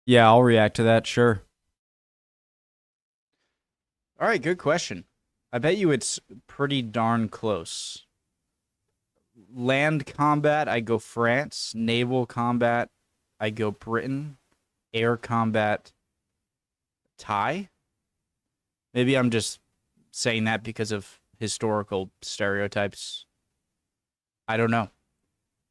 Yeah, I'll react to that, sure. All right, good question. I bet you it's pretty darn close. Land combat, I go France. Naval combat, I go Britain. Air combat, Thai. Maybe I'm just saying that because of historical stereotypes. I don't know.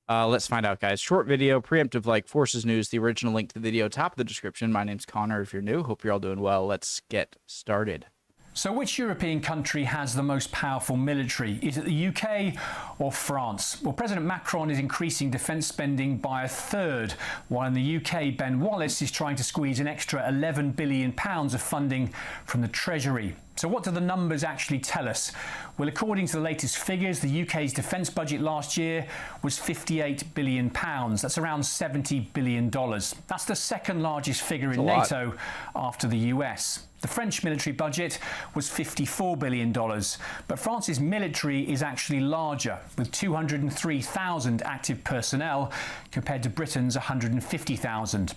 Let's find out, guys. Short video, preemptive like, Forces News, the original link to the video, top of the description. My name's Connor if you're new. Hope you're all doing well. Let's get started. So which European country has the most powerful military? Is it the UK or France? Well, President Macron is increasing defence spending by a third, while in the UK, Ben Wallace is trying to squeeze an extra £11 billion of funding from the Treasury. So what do the numbers actually tell us? Well, according to the latest figures, the UK's defence budget last year was £58 billion. That's around $70 billion. That's the second largest figure in NATO after the US. The French military budget was $54 billion, but France's military is actually larger, with 203,000 active personnel compared to Britain's 150,000.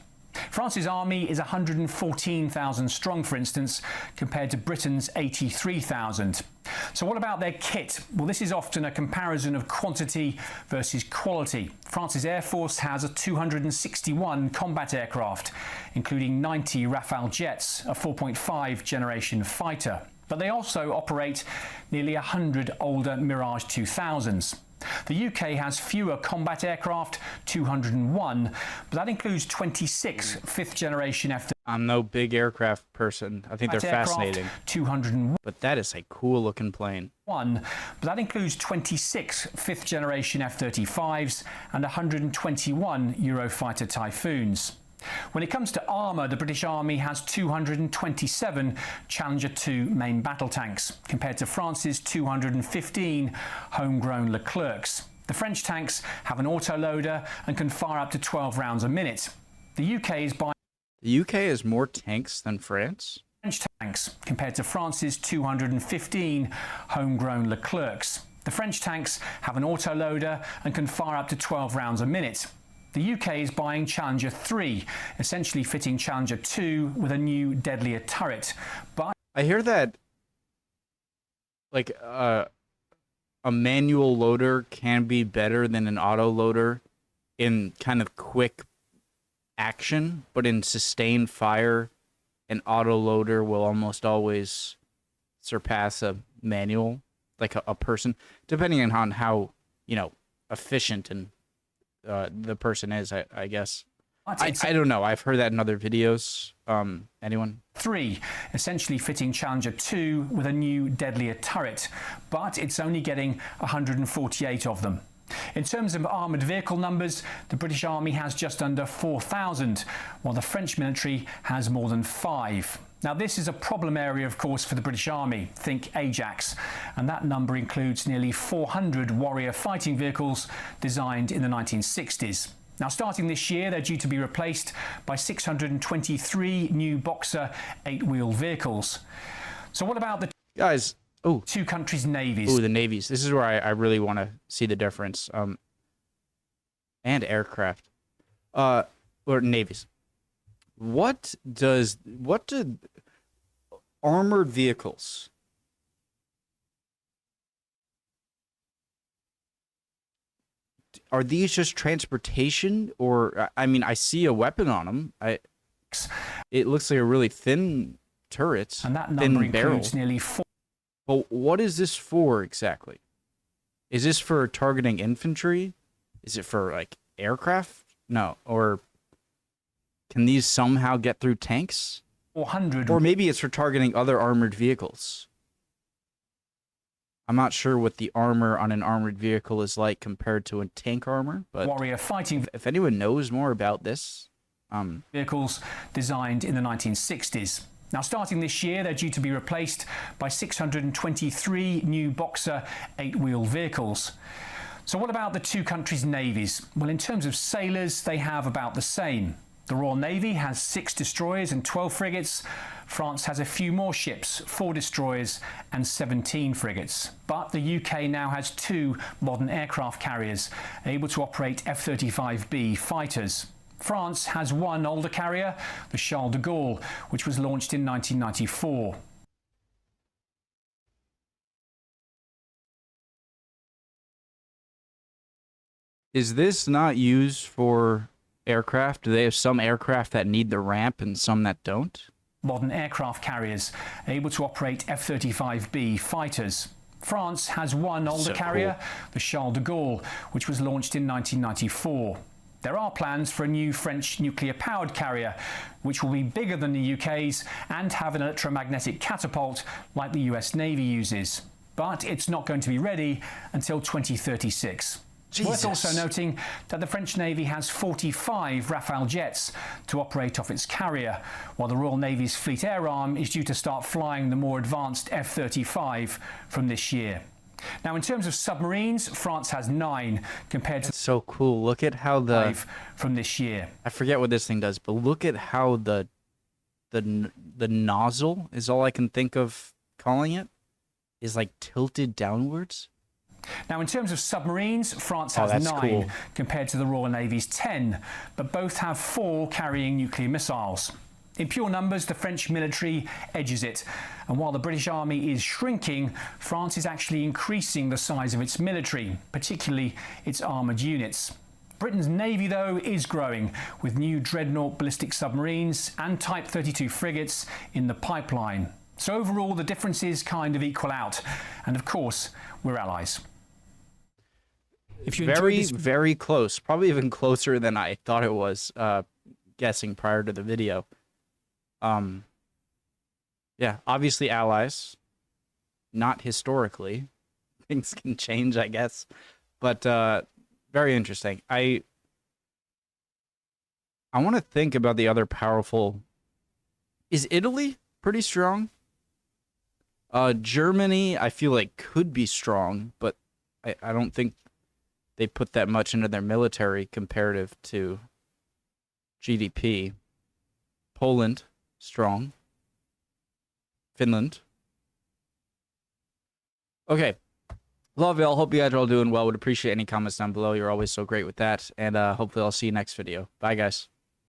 France's army is 114,000 strong, for instance, compared to Britain's 83,000. So what about their kit? Well, this is often a comparison of quantity versus quality. France's Air Force has a 261 combat aircraft, including 90 Rafale jets, a 4.5 generation fighter. But they also operate nearly 100 older Mirage 2000s. The UK has fewer combat aircraft, 201, but that includes 26 fifth-generation F-35. I'm no big aircraft person. I think they're fascinating. 201. But that is a cool-looking plane. But that includes 26 fifth-generation F-35s and 121 Eurofighter Typhoons. When it comes to armour, the British Army has 227 Challenger 2 main battle tanks, compared to France's 215 homegrown Leclercs. The French tanks have an autoloader and can fire up to 12 rounds a minute. The UK is buying... The UK has more tanks than France? French tanks, compared to France's 215 homegrown Leclercs. The French tanks have an autoloader and can fire up to 12 rounds a minute. The UK is buying Challenger 3, essentially fitting Challenger 2 with a new, deadlier turret. But I hear that, like, a manual loader can be better than an auto loader in kind of quick action, but in sustained fire, an auto loader will almost always surpass a manual, like a person, depending on how, you know, efficient and the person is, I guess. I don't know. I've heard that in other videos. Anyone? 3, essentially fitting Challenger 2 with a new, deadlier turret, but it's only getting 148 of them. In terms of armoured vehicle numbers, the British Army has just under 4,000, while the French military has more than 5. Now, this is a problem area, of course, for the British Army. Think Ajax. And that number includes nearly 400 Warrior fighting vehicles designed in the 1960s. Now, starting this year, they're due to be replaced by 623 new Boxer 8-wheel vehicles. So what about the two countries' navies? Oh, the navies. This is where I really want to see the difference. And aircraft. Or navies. What do armored vehicles, are these just transportation? Or, I mean, I see a weapon on them. It looks like a really thin turret, and that number includes barrel. Nearly 4. But what is this for exactly? Is this for targeting infantry? Is it for, like, aircraft? No, or can these somehow get through tanks? 400. Or maybe it's for targeting other armored vehicles. I'm not sure what the armor on an armored vehicle is like compared to a tank armor, but Warrior fighting if anyone knows more about this, vehicles designed in the 1960s. Now, starting this year, they're due to be replaced by 623 new Boxer 8-wheel vehicles. So what about the two countries' navies? Well, in terms of sailors, they have about the same. The Royal Navy has 6 destroyers and 12 frigates. France has a few more ships, 4 destroyers and 17 frigates. But the UK now has 2 modern aircraft carriers able to operate F-35B fighters. France has one older carrier, the Charles de Gaulle, which was launched in 1994. Is this not used for aircraft? Do they have some aircraft that need the ramp and some that don't? Modern aircraft carriers able to operate F-35B fighters. France has one older carrier, the Charles de Gaulle, which was launched in 1994. There are plans for a new French nuclear-powered carrier, which will be bigger than the UK's and have an electromagnetic catapult like the US Navy uses. But it's not going to be ready until 2036. Jesus. Worth also noting that the French Navy has 45 Rafale jets to operate off its carrier, while the Royal Navy's Fleet Air Arm is due to start flying the more advanced F-35 from this year. Now, in terms of submarines, France has 9 compared to... That's so cool. Look at how the... 5 from this year. I forget what this thing does, but look at how the nozzle is all I can think of calling it, is like tilted downwards. Now, in terms of submarines, France has 9 cool. compared to the Royal Navy's 10, but both have 4 carrying nuclear missiles. In pure numbers, the French military edges it, and while the British Army is shrinking, France is actually increasing the size of its military, particularly its armoured units. Britain's Navy, though, is growing, with new dreadnought ballistic submarines and Type 32 frigates in the pipeline. So overall, the differences kind of equal out, and of course, we're allies. If you very close, probably even closer than I thought it was, guessing prior to the video. Yeah, obviously allies, not historically. Things can change, I guess, but very interesting. I want to think about the other powerful. Is Italy pretty strong? Germany, I feel like could be strong, but I don't think they put that much into their military comparative to GDP. Poland, strong. Finland. Okay. Love y'all. Hope you guys are all doing well. Would appreciate any comments down below. You're always so great with that. And hopefully I'll see you next video. Bye, guys.